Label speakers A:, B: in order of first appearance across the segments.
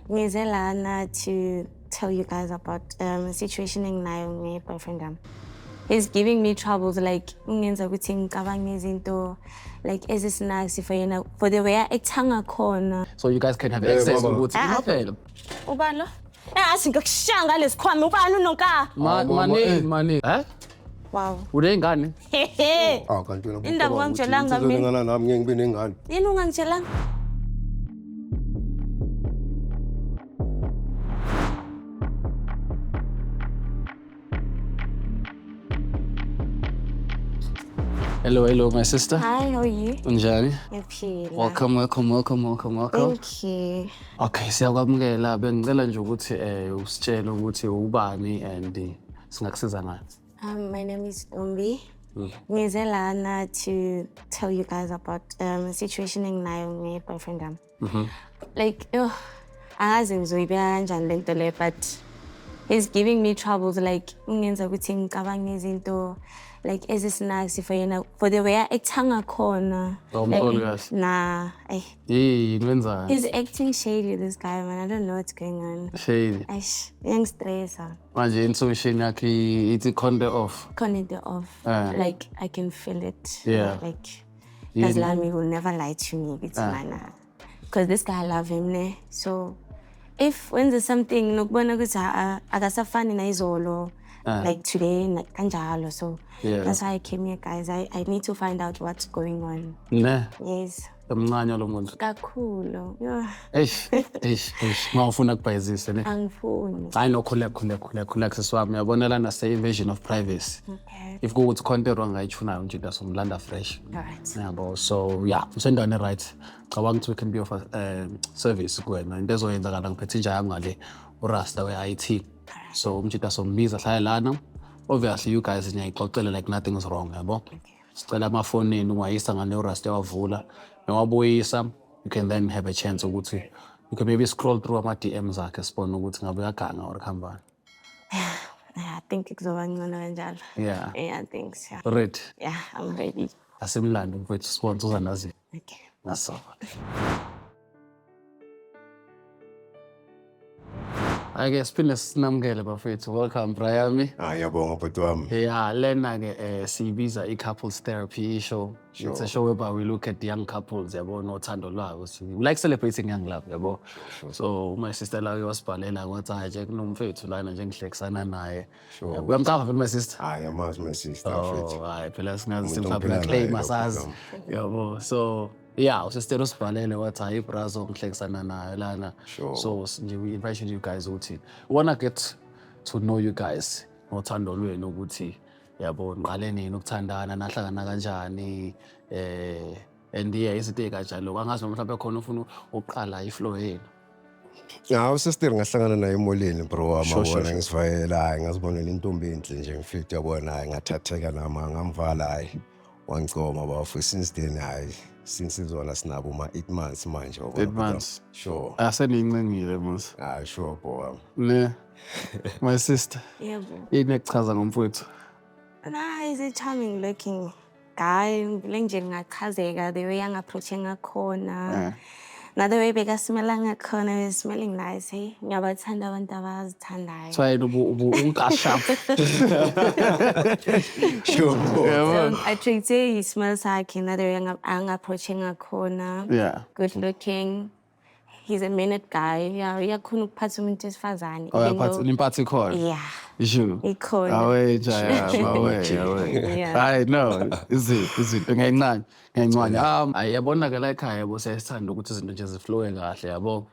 A: Ngizelana to tell you guys about a situation enginayo nge-boyfriend. He's giving me troubles, like ungenza ukuthi ngicabange izinto like ezisinakisi for yena for the way act ngakhona.
B: So you guys can have access ukuthi iphela.
A: Ubani lo? Asi ngikushaya ngalesikhwama ubani unoka?
B: Mani.
A: Wow.
B: Unengane?
C: Kanti wena
A: Indaba ungangitshelanga mina.
C: Ngingana nami ngeke ngibe nengane.
A: Yini ungangitshelanga?
B: Hello, my sister.
A: Hi, how are you?
B: Unjani?
A: Ngiphila.
B: Welcome.
A: Thank you.
B: Okay, siyakwamukela. Bengicela nje ukuthi usitshele ukuthi ubani and singakusiza ngani.
A: My name is Umbi. Ngizelana to tell you guys about a situation enginayo nge-boyfriend. Like, angazi ngizoyibeka kanjani lento le, but he's giving me troubles, like ungenza ukuthi ngicabange izinto like ezisinakisi for yena for the way act ngakhona. Nah,
B: Ngwenza.
A: he's acting shady, this guy, man. I don't know what's going on.
B: Shady.
A: Young stressa.
B: Manje intuition yakhe ithi conde off.
A: Connected off. Like I can feel it.
B: Yeah.
A: Like because Lami will never lie to me. It's man. Because this guy I love him, ne? So if when there's something nokubona ukuthi akasafani na izolo. Like today, kanjalo. So that's why I came here, guys. I need to find out what's going on.
B: Ne?
A: Yes.
B: Emncane lo muntu.
A: Kakhulu.
B: Mawufuna kubhayizisa ne?
A: Angifuni.
B: I know khuleka siswami. Uyabonela na say invasion of privacy.
A: Okay.
B: If kuthi content ongayithunayo nje dasomlanda fresh.
A: Alright.
B: Yabo, so yeah, usendaweni right. Cabanga ukuthi we can be of service kuwena. Into ezoyenzakala ngiphethe nje ngale uRasta we-IT. So umjita sombiza hlaya lana. Obviously you guys niyayixoxela like nothing is wrong, yabo. Sicela amafoni enu ungayisa ngane uRasta wavula. Nawabuyisa, you can then have a chance ukuthi you can maybe scroll through ama DMs akhe sibone ukuthi ngabe uyaganga or khambani.
A: I think kuzoba ngcono kanjalo.
B: Yeah.
A: Yeah, I think so.
B: Ready?
A: Yeah, I'm ready.
B: Asimlando mfethu sponsor uzanazi.
A: Okay.
B: Naso. I guess siphinde sinamukele bafethu. Welcome Brian.
C: Yabonga bhuti wami.
B: Yeah, lena ke sibiza i-couples therapy show.
C: Sure.
B: It's a show where we look at young couples, yabo, nothando lwabo. We like celebrating young love, yabo.
C: Sure.
B: So my sister la wasibhalela ngothi hayi kunomfethu lana nje ngihlekisana naye.
C: Sure.
B: Uyamqava my sister?
C: Yamazi my sister
B: Oh, hayi phela singazi
C: Umuntu
B: simhlapha
C: ophila
B: claim
C: naye
B: asazi.
C: lokho.
B: Yabo. So yeah, usistero usibhalele wathi hayi ibrazo ngihlekisana naye lana.
C: Sure.
B: So we invite you guys ukuthi wanna get to know you guys. Ngothando lwenu ukuthi yabo ngiqale nini ukuthandana nahlangana kanjani and yeah izinto ezikanjalo angazi mhlawumbe khona ufuna uqala iflow yenu.
C: Sister ngahlangana naye emoleni bro wami
B: Sure.
C: wabona ngisivayela ngazibonela intombi enhle nje ngifika yabona ngathatheka nama ngamvala hayi wangicoma bafu since then hayi since izona sinabo ma 8 months manje wabona.
B: 8 months.
C: Sure.
B: Asenincengile mos.
C: Sure bro wami.
B: Ne. My sister.
A: Yeah, bro.
B: Yini ekuchaza ngomfowethu?
A: Nah, he's a charming looking guy. Nje ngachazeka the way approaching ngakhona. Na the way bekasimela ngakhona, he was smelling nice, hey. Ngiyabathanda abantu abazithandayo.
B: Try unkasha.
C: Sure bro.
A: I think he smells like the way approaching ngakhona.
B: Yeah.
A: Good looking. He's a minute guy. Yeah, uyakhona ukuphatha umuntu esifazane.
B: Oh, nimpatsi khona.
A: Yeah.
B: Sure.
A: Ikhona.
B: Away away.
A: Yeah.
B: I know. Is it ngencane. Ayabona ke la ekhaya yabo sesithanda ukuthi izinto nje ziflowe kahle yabo.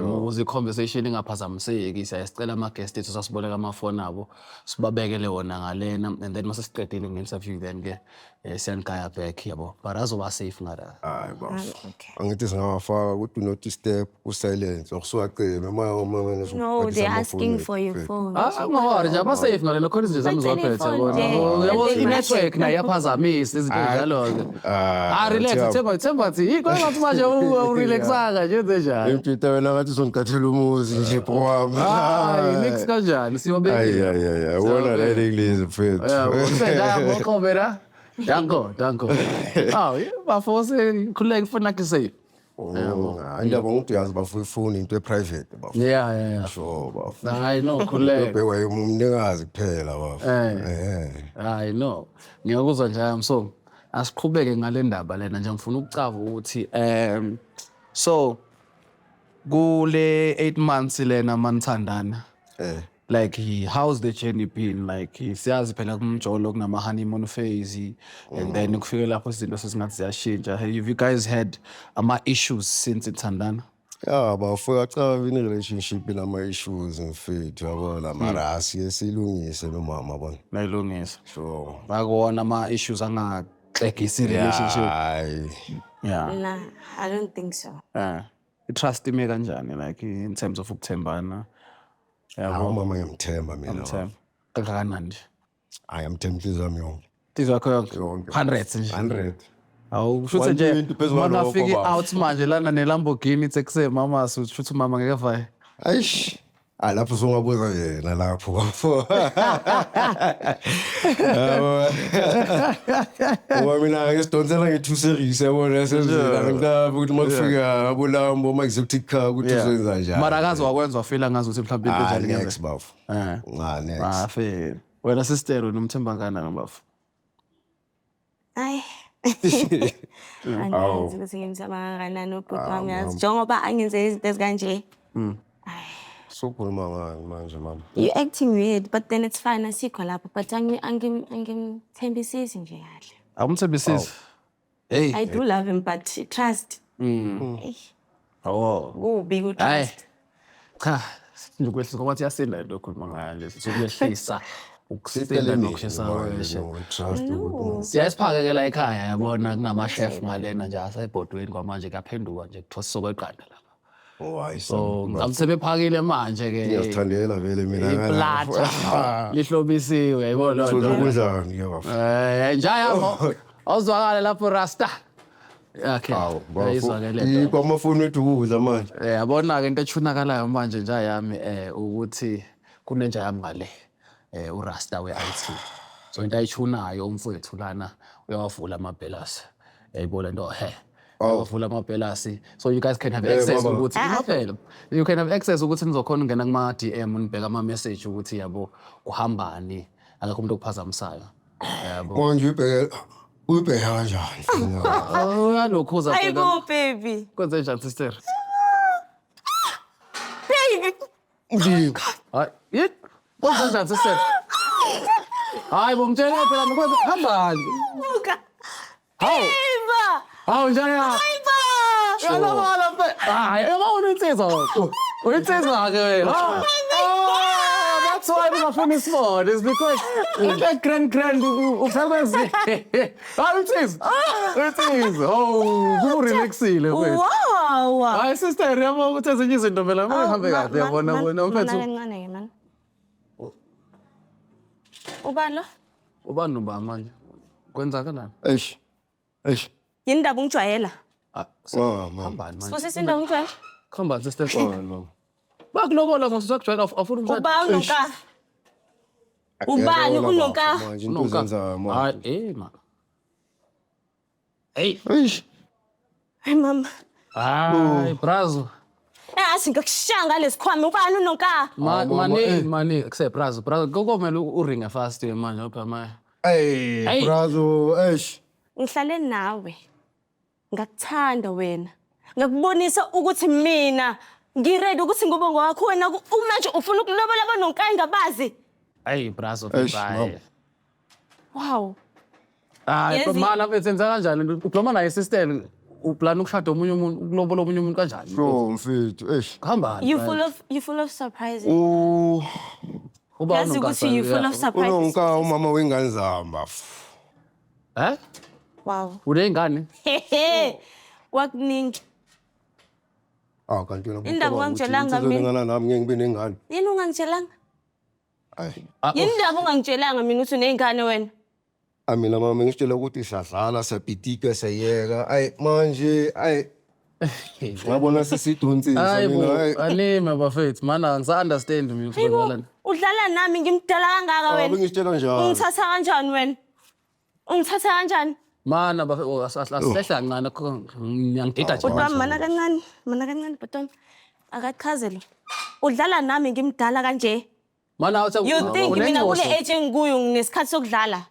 B: Ukuze i-conversation ingaphazamiseki siyasicela ama-guest ethu sasiboleka amafoni abo sibabekele wona ngalena and then mase siqedile nge-interview then ke siyanikaya back yabo but azoba safe ngala.
C: Hayi bafo.
A: Okay.
C: Angithi singawafaka ku do not disturb ku silence okusuwacela uma
A: No, they're asking for your phone.
B: Ngawari nje aba-safe ngalena khona izinto zami zophethe
A: Phone
B: yabo. Yabo
A: nje.
B: i-network nayo iyaphazamisa izinto njalo-ke. Relax themba thi yiko ngathi manje urelaxanga nje enzenjani.
C: Impita wena ngathi uzongikathela umuzi nje bro wami.
B: Hayi mix kanjani siyobeka.
C: Ay wona la English mfethu.
B: Danko. Bafose khuleka ifoni yakhe safe.
C: Indaba ngokuthi uyazi bafuna into e-private bafuna.
B: Yeah.
C: Sure bafuna.
B: Hayi no khuleka.
C: Ubhekwa umnikazi kuphela bafuna.
B: Hayi no. Ngiyakuzwa njalo so asiqhubeke ngale ndaba lena nje ngifuna ukucava ukuthi so kule 8 months lena manithandana. Like how's the journey been like siyazi phela kumjolo kunama honeymoon phase and then kufike lapho izinto sesingathi ziyashintsha. Have you guys had ama issues since ithandana?
C: Yeah, bafuna cha in relationship inama issues mfethu yabona mara asiyesilungise nomama yabona.
B: Nayilungisa.
C: Sure.
B: Bakona ama issues angaxegisi relationship. Yeah.
A: Nah, I don't think so.
B: I-trust ime kanjani like in terms of ukuthembana?
C: Hawu mama ngiyamthemba mina.
B: Ngiyamthemba. Kangakanani nje?
C: I am tempted zami yonke.
B: Insizwa yakho yonke 100 nje.
C: 100.
B: Awu kusho nje
C: 120 phezulu
B: uma
C: kwalokho,
B: nafika
C: baba.
B: out manje lana neLamborghini tekuse mama kusho mama ngeke vaye.
C: Aish. Lapho songabuza yena lapho bafo. Ngoba mina ngisidonsela nge2 series yabona senzela ngicaba ukuthi makufika abulambo ma-exotic car ukuthi uzoyenza njani.
B: Mara akazi wakwenza wafela ngazi ukuthi mhlawumbe into enjani
C: Next
B: ngenze.
C: bafo. Next.
B: Fe. Wena sister unomthemba kanani bafo?
A: Ay. Angazi ukuthi ngimthemba kangakanani ubhuti wami yazi. Njengoba angenze izinto ezikanje.
C: Sokhuluma ngani manje mama?
A: You acting weird, but then it's fine. Asikho lapho, but angimthembisisi nje kahle.
B: Awumthembisisi. Hey.
A: I do love him, but trust.
B: Oh.
A: Kubi ku-trust.
B: Cha, nje kwehlisa ngoba yasinda into okhuluma ngayo nje. Sokuyehlisa ukusitela nokushisa weshe. Siyasiphakela ekhaya yabona kunama chef ngalena nje asayibhodweni kwamanje kaphenduka nje kuthiwa sokweqanda lapha. So ngamsebephakile manje ke.
C: Ngiyathandela vele mina ngala.
B: Iplata lihlobisiwe yayibona
C: So
B: lonto.
C: kunjani yabafo?
B: Njaya mo. Awuzwakala lapho Rasta. Okay. Ayizwakele.
C: Ikwamafoni wethu ukudla manje.
B: Yabona ke into ethunakalayo manje nje yami ukuthi kunenja yami ngale uRasta we-IT. So into ayichunayo umfowethu lana uyawavula amabhelasi. Yayibona into wavula amabhelasi. So you guys can have access ukuthi imaphela. You can have access ukuthi nizokhona ungena kuma DM nibheka ama message ukuthi yabo kuhambani akakho umuntu okuphazamisayo. Yabo.
C: Manje ubheka kanjani?
B: Uyalokhuza phela.
A: Hayibo baby.
B: Kwenze njani sister?
A: Baby.
B: Hayi, yit. Kwenze njani sister? Hayi bomtshela phela ngikwenza hambani.
A: Buka.
B: Hawu.
A: Eva.
B: Hawu njani ya?
A: Eva.
B: Yalabala mfethu. Hayi, ema uninsizwa. Uninsizwa ke wena. That's why ngafuna isibone is because that grand usebenza. Uninsizwa. Oh, kurelaxile mfethu.
A: Wow.
B: Hayi sister yabo ukuthi ezinye izinto phela mayihambe kahle yabona wena mfethu.
A: Kancane man. Ubalo?
B: Ubani uba manje? Kwenzakalani?
C: Eish.
A: Yini ndaba ungijwayela?
C: Mama.
B: Hambani manje?
A: Sifosisa indaba ungijwayela?
B: Khamba sister. Bakulobola ngosakujwayela afuna umshado.
A: Ubani unoka? Ubani unoka?
C: Manje into zenza manje.
B: Hayi, ma. Hey.
C: Eish.
A: Hey mama.
B: Hayi, brazo.
A: Asingikushanga lesikhwama ubani unoka?
B: Mani, kuse brazo. Kokomela uringa fast manje opha manje.
C: Hey, brazo, eish.
A: Ngihlale nawe. Ngakuthanda wena. Ngakubonisa ukuthi mina ngiready ukuthi ngoba ngwakho wena manje ufuna ukulobola abanonkaya ngabazi.
B: Hey, brazo bye.
A: Wow.
B: Hayi, mana mfethu senza kanjani? Ukhuluma naye sister. Uplan ukushada omunye umuntu ukulobola omunye umuntu kanjani?
C: Bro, mfethu, eish.
B: Khambani?
A: You full of surprises.
B: Uba
A: Yazi ukuthi you full of surprises.
C: Unonka umama wengane zamba.
A: Wow.
B: Unengane?
A: Wakuningi.
C: Kanti wena
A: Indaba ungangitshelanga mina.
C: Ngingana nami ngeke ngibe nengane.
A: Yini ungangitshelanga?
C: Hayi.
A: Yini indaba ungangitshelanga mina ukuthi unezingane wena?
C: Mina mama ngishitshela ukuthi sadlala sapitika sayeka. Manje ngabona sesidonsisa mina.
B: Anime bafethu mana ngisa-understand mina ukuzwelana.
A: Udlala nami ngimdala kangaka wena?
C: Ngishitshela njalo.
A: Ungithatha kanjani wena? Ungithatha kanjani?
B: Mana asihlehla kancane ngiyangidida nje.
A: Kodwa mana kancane bhuti akachaze lo. Udlala nami ngimdala kanje.
B: Mana awuthi
A: You think mina kule age engikuyo nginesikhathi sokudlala?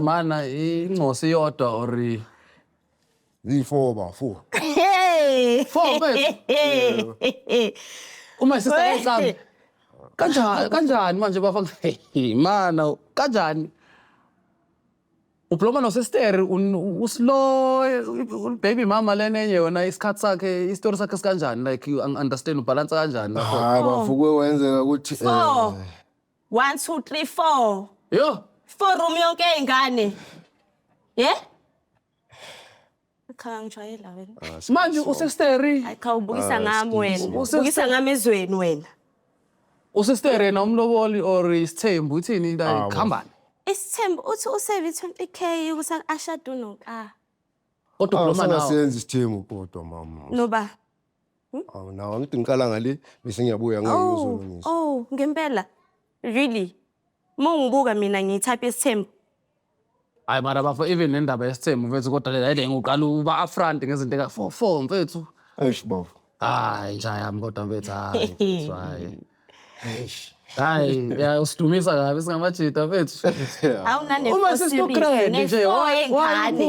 B: Mana ingcosi yodwa or
C: Ziyi-4 4.
A: Hey.
B: 4 mfethu. Uma sister esami. Kanjani manje bafanga mana kanjani? Ubloma nosester uslow baby mama lenenye yona isikhathi sakhe istory sakhe sikanjani like you understand ubalance kanjani
C: Hayi bafuke wenzeka ukuthi
A: 4 1 2 3 4
B: yo
A: 4 room yonke ingane. Yeah? Khaya ngijwayela wena.
B: manje usesteri
A: Ayikhawubukisa ngami wena. Ubukisa ngami ezweni wena.
B: usester yena umloboli or isithembu uthini la khambani
A: Isithembu uthi usave 20k ukusa ashadu nonka.
B: kodwa ubloma nawo
C: senza isithembu kodwa mama.
A: Noba.
C: Awu nawo ngithi ngiqala ngale bese ngiyabuya ngiyizolungisa.
A: Oh, ngempela. Really? Mongibuka mina ngiyitype isithembu.
B: hayi mara bafo even nendaba yesithembu mfethu kodwa le ngiqala uba upfront ngezinto eka 4 mfethu
C: Eish bafo.
B: hayi njaya yami kodwa mfethu hayi hayi ya usidumisa kabi singamajita mfethu
A: Awunane
B: uma sesigrade nje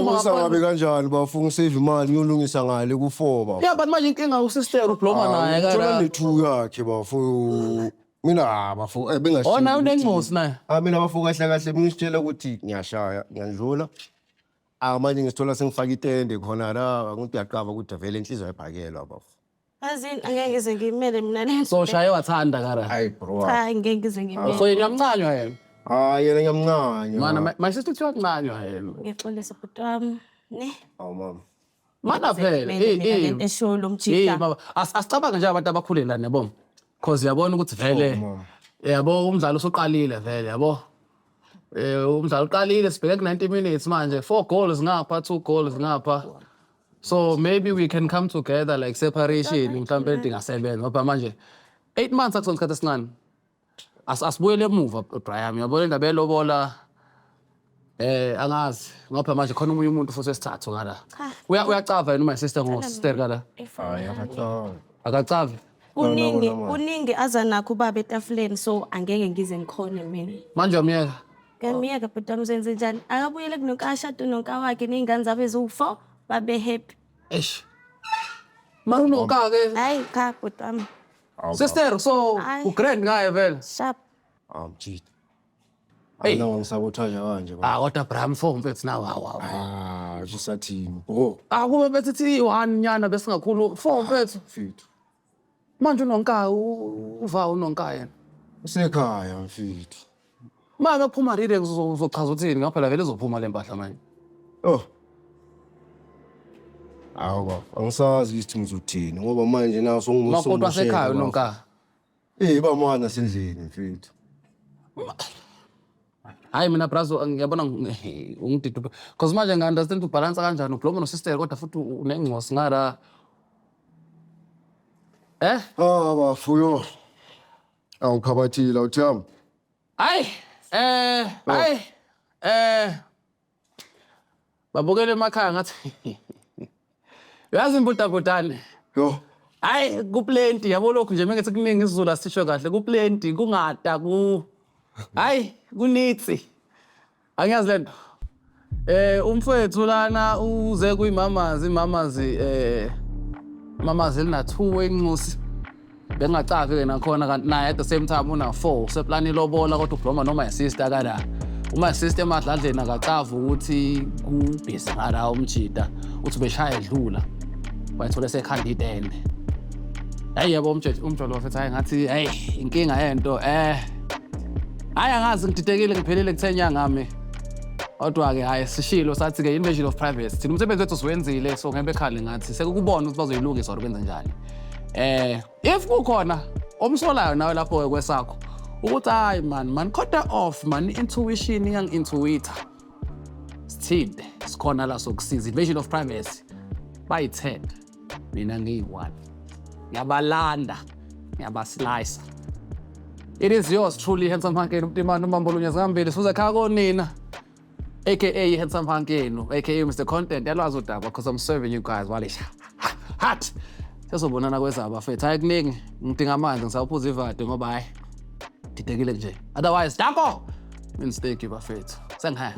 C: Musa ngabe kanjani bafo ngisave imali ngiyolungisa ngale ku4 bafo.
B: yeah but manje inkinga usister ubloma naye
C: Thola
B: kana
C: le2 yakhe bafo. Mina bafo bengashiya.
B: ona unengcosi naye
C: Mina bafo kahle ngishitshela ukuthi ngiyashaya ngiyandlula. Manje ngisithola sengifaka itende khona la ngithi uyaqaba ukuthi vele inhliziyo ayibhakelwa bafo.
A: Azini angeke ngize ngimele mina le.
B: so shaye wathanda kara
C: Hayi bro.
A: Cha ngeke ngize ngimele.
B: so ngiyamncanywa yena
C: Hayi yena ngiyamncanya.
B: mana my sister uthiwa kuncanywa yena
A: Ngixolisa bhuti wami. Ne?
C: Awu mama.
B: mana phela
A: Lento esholo mjika.
B: baba asicabanga nje abantu abakhuleni la yabo because yabona ukuthi vele yabo umdlalo usuqalile vele yabo umdlalo uqalile sibheke ku 90 minutes manje 4 goals ngapha 2 goals ngapha so maybe we can come together like separation mhlawumbe ingasebenza ngoba manje 8 months akusona isikhathi esincane asibuyele emuva Brian yabona indaba yelobola angazi ngoba manje khona umunye umuntu futhi esithathu ngala uyacava yena my sister ngo sister kala
C: Hayi akacawa.
B: akacava
A: Kuningi aza nakho baba etafuleni so angeke ngize ngikhone mina.
B: manje umyeka
A: Ngamiyeka bhuti wami uzenze njani? Akabuyele kunonka ashadu nonka wakhe nezingane zabo eziwu4 babe happy.
B: eish marunoka ke
A: Hayi cha bhuti wami.
B: sister so
A: Ayi.
B: ugrand ngaye vele
A: Sharp.
C: Mjita.
B: Hey.
C: Ayina ngisabotaja kanje bafo.
B: kodwa Bram 4 mfethu nawe hawu
C: Kusathini bro.
B: kube bethi 1 nyana bese ngakhulu 4 mfethu
C: Mfethu.
B: manje unonka uva unonka yena
C: Usekhaya mfethu.
B: manje uphuma rire uzochaza uthini ngapha la vele izophuma lempahla manje
C: Oh. Awu bafo angisazi ukuthi ngizothini ngoba manje naso
B: makodwa
C: ngumusomo.
B: sekhaya unonka
C: Bamana sendlini mfethu.
B: hayi mina brazo ngiyabona ungidida because manje ngi-understand ubalance kanjani ubloma nosister kodwa futhi unengcosi ngara
C: Bafuyo. Awukhabathile uthami.
B: hayi babukele emakhaya ngathi uyazi imbudabudane
C: Yo.
B: hayi kuplenty yabo lokhu nje mengithi kuningi isiZulu asisho kahle kuplenty kungada hayi kunitsi angiyazi lento umfowethu lana uze kuyimamazi mamazi lina 2 enxusi bengacavi ke nakhona kanti naye at the same time una 4 seplani lobola kodwa ubloma noma isister kana uma sister emadlandleni akacavi ukuthi kubhizi ngala umjida uthi beshaya edlula wayithola sekhanda itende hayi yabo umjolo wafethu hayi ngathi hey inkinga yento hayi angazi ngididekile ngiphelile ku10 ngami kodwa ke hayi sishilo sathi ke invasion of privacy thina umsebenzi wethu siwenzile so ngembe ekhali ngathi sekukubona ukuthi bazoyilungisa or benza njani if kukhona omsolayo nawe lapho kwesakho ukuthi hayi man cut off man intuition yang-intuita sithinde sikhona la sokusiza invasion of privacy bayi-10 mina ngiyi-1 ngiyabalanda ngiyabaslicer it is yours truly handsome Hankeni Mtimani uMambo Lunyazingambili size khaya konina aka Handsome Hunk yenu, aka Mr. Content, yalwazi udaba because I'm serving you guys while it's hot. Sesobonana kwezaba bafethu. Hayi kuningi, ngidinga amanzi ngisawuphuza ivade ngoba hayi didekile nje. Otherwise, danko. Mistake bafethu. Sengihaya.